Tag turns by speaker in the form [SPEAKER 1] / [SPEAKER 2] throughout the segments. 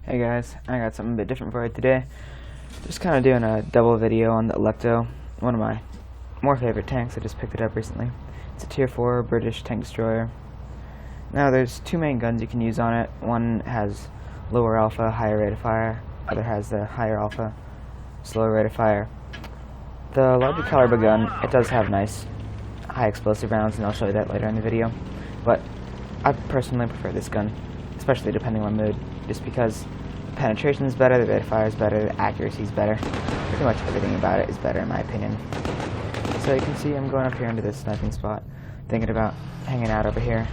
[SPEAKER 1] Hey guys, I got something a bit different for you today. Just kind of doing a double video on the Alecto, one of my more favorite tanks. I just picked it up recently. It's a tier 4 British tank destroyer. Now there's two main guns you can use on it. One has lower alpha, higher rate of fire. Other has the higher alpha, slower rate of fire. The larger caliber gun, it does have nice high explosive rounds, and I'll show you that later in the video. But I personally prefer this gun, especially depending on mood, just because the penetration is better, the rate of fire is better, the accuracy is better. Pretty much everything about it is better in my opinion. So you can see I'm going up here into this sniping spot, thinking about hanging out over here,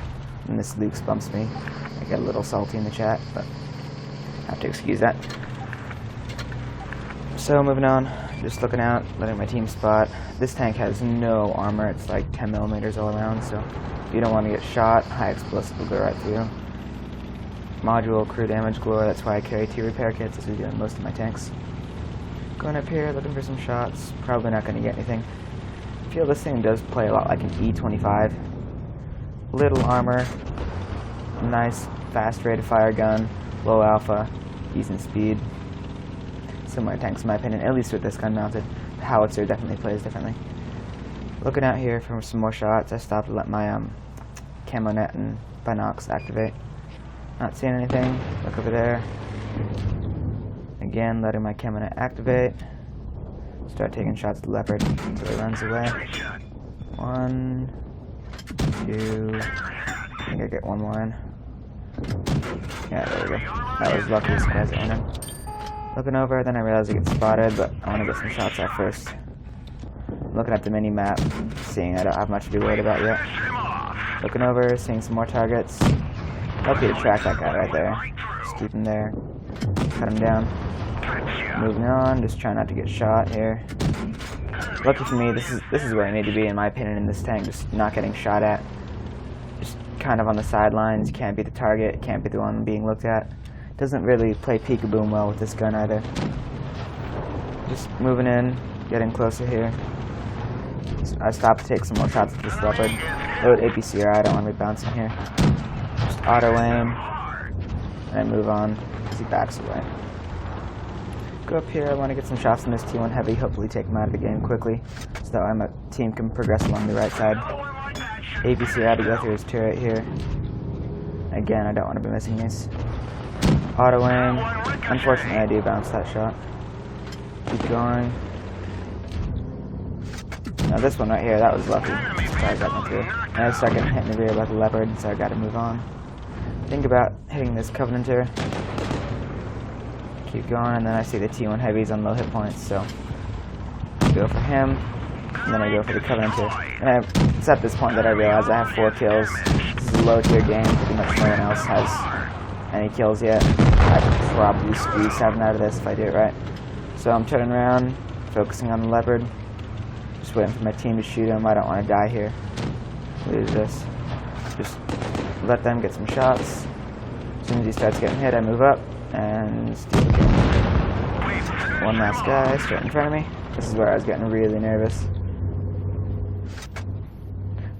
[SPEAKER 1] and this Luke's bumps me. I get a little salty in the chat, but I have to excuse that. So moving on, just looking out, letting my team spot. This tank has no armor, it's like 10 millimeters all around, so if you don't want to get shot, high explosive will go right through. Module, crew damage, glory, that's why I carry 2 repair kits, as we do in most of my tanks. Going up here, looking for some shots, probably not going to get anything. I feel this thing does play a lot like an E25. Little armor, nice fast rate of fire gun, low alpha, decent speed. Similar tanks in my opinion, at least with this gun mounted. The howitzer definitely plays differently. Looking out here for some more shots, I stopped to let my camo net and binocs activate. Not seeing anything. Look over there. Again, letting my camo net activate. Start taking shots at the leopard until he runs away. 1, 2. I think I get one more in. Yeah, there we go. That was lucky as guys in. Looking over, then I realized I get spotted, but I want to get some shots off first. Looking at the mini map, seeing I don't have much to be worried about yet. Looking over, seeing some more targets. Lucky to track that guy right there. Just keep him there. Cut him down. Moving on, just try not to get shot here. Lucky for me, this is where I need to be in my opinion in this tank, just not getting shot at. Just kind of on the sidelines, can't be the target, can't be the one being looked at. Doesn't really play peekaboo well with this gun either. Just moving in, getting closer here. I stopped to take some more shots at this leopard. Load APCR, I don't want to be bouncing here. Just auto aim, and then move on as he backs away. Go up here, I want to get some shots on this T1 heavy, hopefully take him out of the game quickly, so that my team can progress along the right side. APCR to go through his turret here. Again, I don't want to be missing these. Auto aim. Unfortunately, I do bounce that shot. Keep going. Now this one right here, that was lucky. So I got me through. Now I start getting hit in the rear by the leopard, so I got to move on. Think about hitting this Covenanter. Keep going, and then I see the T1 heavies on low hit points, so I go for him, and then I go for the Covenanter. And it's at this point that I realize I have 4 kills. This is a low tier game, pretty much no one else has any kills yet. I'd probably squeeze 7 out of this if I do it right. So I'm turning around, focusing on the leopard, just waiting for my team to shoot him. I don't want to die here. Lose this. Just let them get some shots. As soon as he starts getting hit, I move up and steal the kill. One last guy straight in front of me. This is where I was getting really nervous.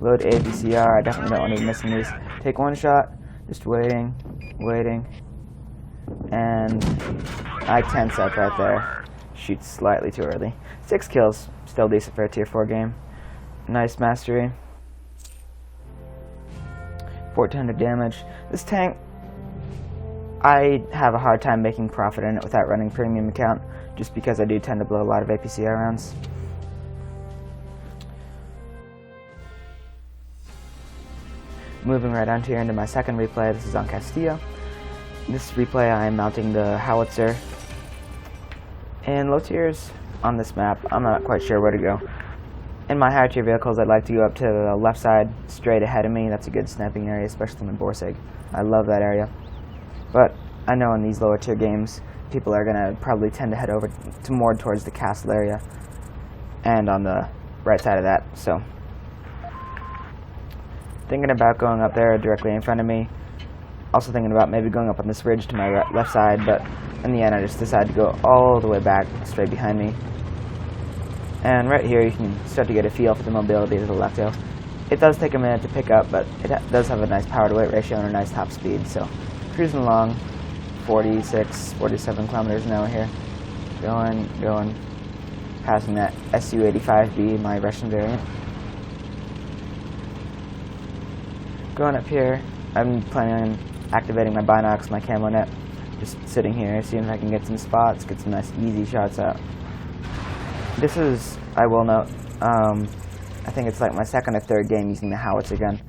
[SPEAKER 1] Load APCR, I definitely don't want to be missing these. Take one shot, just waiting, and I tense up right there. Shoots slightly too early. 6 kills, still decent for a tier 4 game. Nice mastery. 1400 damage. This tank, I have a hard time making profit in it without running premium account, just because I do tend to blow a lot of APCR rounds. Moving right onto here into my second replay, this is on Castillo. This replay I am mounting the howitzer. In low tiers on this map, I'm not quite sure where to go. In my higher tier vehicles, I'd like to go up to the left side, straight ahead of me. That's a good sniping area, especially in Borsig. I love that area. But I know in these lower tier games, people are going to probably tend to head over to more towards the castle area and on the right side of that. So thinking about going up there directly in front of me. Also thinking about maybe going up on this ridge to my left side, but in the end I just decided to go all the way back straight behind me. And right here you can start to get a feel for the mobility of the Alecto. It does take a minute to pick up, but it does have a nice power to weight ratio and a nice top speed, so cruising along, 46, 47 kilometers an hour here. Going, passing that Su-85B, my Russian variant. Going up here, I'm planning on activating my binocs, my camo net. Just sitting here, seeing if I can get some spots, get some nice easy shots out. This is, I will note, I think it's like my second or third game using the howitzer gun.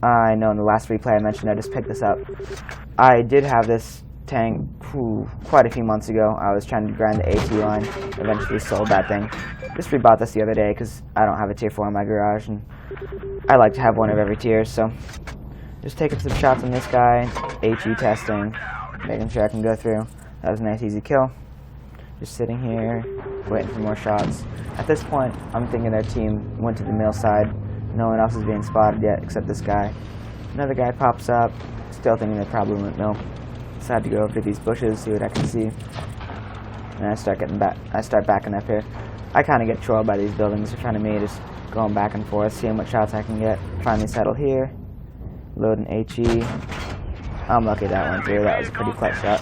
[SPEAKER 1] I know in the last replay I mentioned I just picked this up. I did have this tank quite a few months ago. I was trying to grind the AT line, eventually sold that thing. Just rebought this the other day because I don't have a tier 4 in my garage, and I like to have one of every tier, so just taking some shots on this guy, HE testing, making sure I can go through. That was a nice easy kill. Just sitting here, waiting for more shots. At this point, I'm thinking their team went to the mill side. No one else is being spotted yet except this guy. Another guy pops up, still thinking they probably went mill. Decided to go over to these bushes, see what I can see. And I start backing up here. I kind of get trolled by these buildings in front of me, just going back and forth, seeing what shots I can get. Finally settle here. Load an HE. I'm lucky that went through. That was a pretty clutch shot.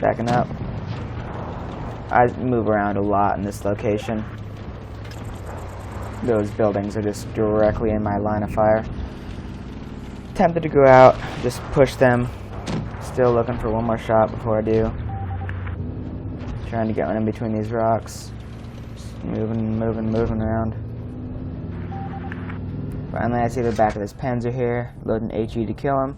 [SPEAKER 1] Backing up. I move around a lot in this location. Those buildings are just directly in my line of fire. Tempted to go out, just push them. Still looking for one more shot before I do. Trying to get one in between these rocks. Just moving around. Finally, I see the back of this Panzer here. Loading HE to kill him.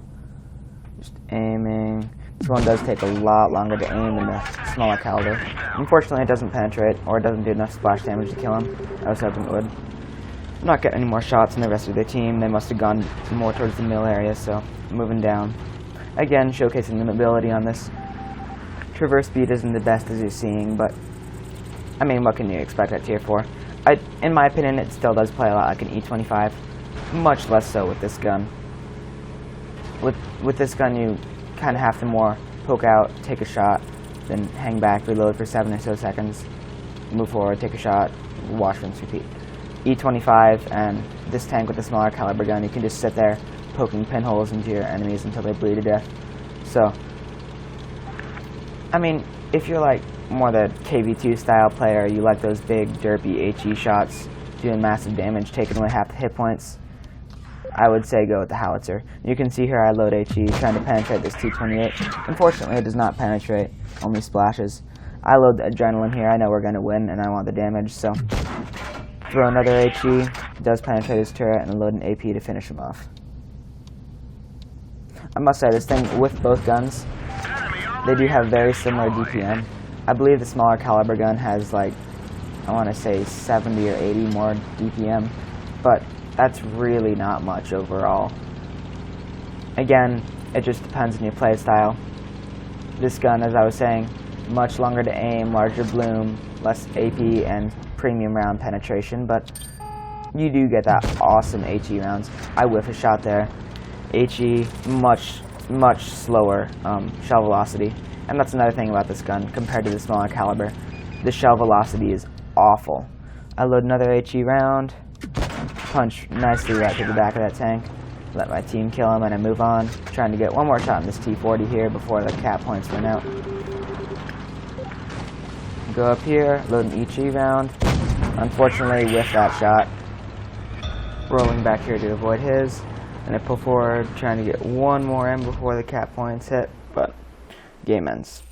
[SPEAKER 1] Just aiming. This one does take a lot longer to aim than the smaller caliber. Unfortunately, it doesn't penetrate, or it doesn't do enough splash damage to kill him. I was hoping it would. I'm not getting any more shots than the rest of their team. They must have gone more towards the mill area, so moving down. Again, showcasing the mobility on this. Traverse speed isn't the best as you're seeing, but I mean, what can you expect at tier 4? In my opinion, it still does play a lot like an E25. Much less so with this gun. With this gun, you kind of have to more poke out, take a shot, then hang back, reload for 7 or so seconds, move forward, take a shot, wash, rinse, repeat. E25 and this tank with the smaller caliber gun, you can just sit there poking pinholes into your enemies until they bleed to death. So, I mean, if you're like more the KV2 style player, you like those big derpy HE shots doing massive damage, taking away half the hit points, I would say go with the howitzer. You can see here I load HE, trying to penetrate this T28. Unfortunately, it does not penetrate, only splashes. I load the adrenaline here, I know we're going to win, and I want the damage, so throw another HE, does penetrate his turret, and load an AP to finish him off. I must say, this thing, with both guns, they do have very similar DPM. I believe the smaller caliber gun has, like, I want to say 70 or 80 more DPM, but that's really not much overall. Again, it just depends on your play style. This gun, as I was saying, much longer to aim, larger bloom, less AP, and premium round penetration, but you do get that awesome HE rounds. I whiff a shot there. HE, much slower shell velocity. And that's another thing about this gun compared to the smaller caliber. The shell velocity is awful. I load another HE round, punch nicely right to the back of that tank, let my team kill him, and I move on, trying to get one more shot in this T40 here before the cap points run out. Go up here, load an HE round. Unfortunately, whiff that shot. Rolling back here to avoid his. And I pull forward, trying to get one more in before the cap points hit, but game ends.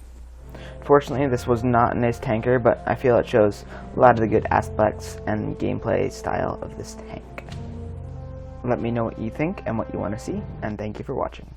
[SPEAKER 1] Fortunately, this was not a nice tanker, but I feel it shows a lot of the good aspects and gameplay style of this tank. Let me know what you think and what you want to see, and thank you for watching.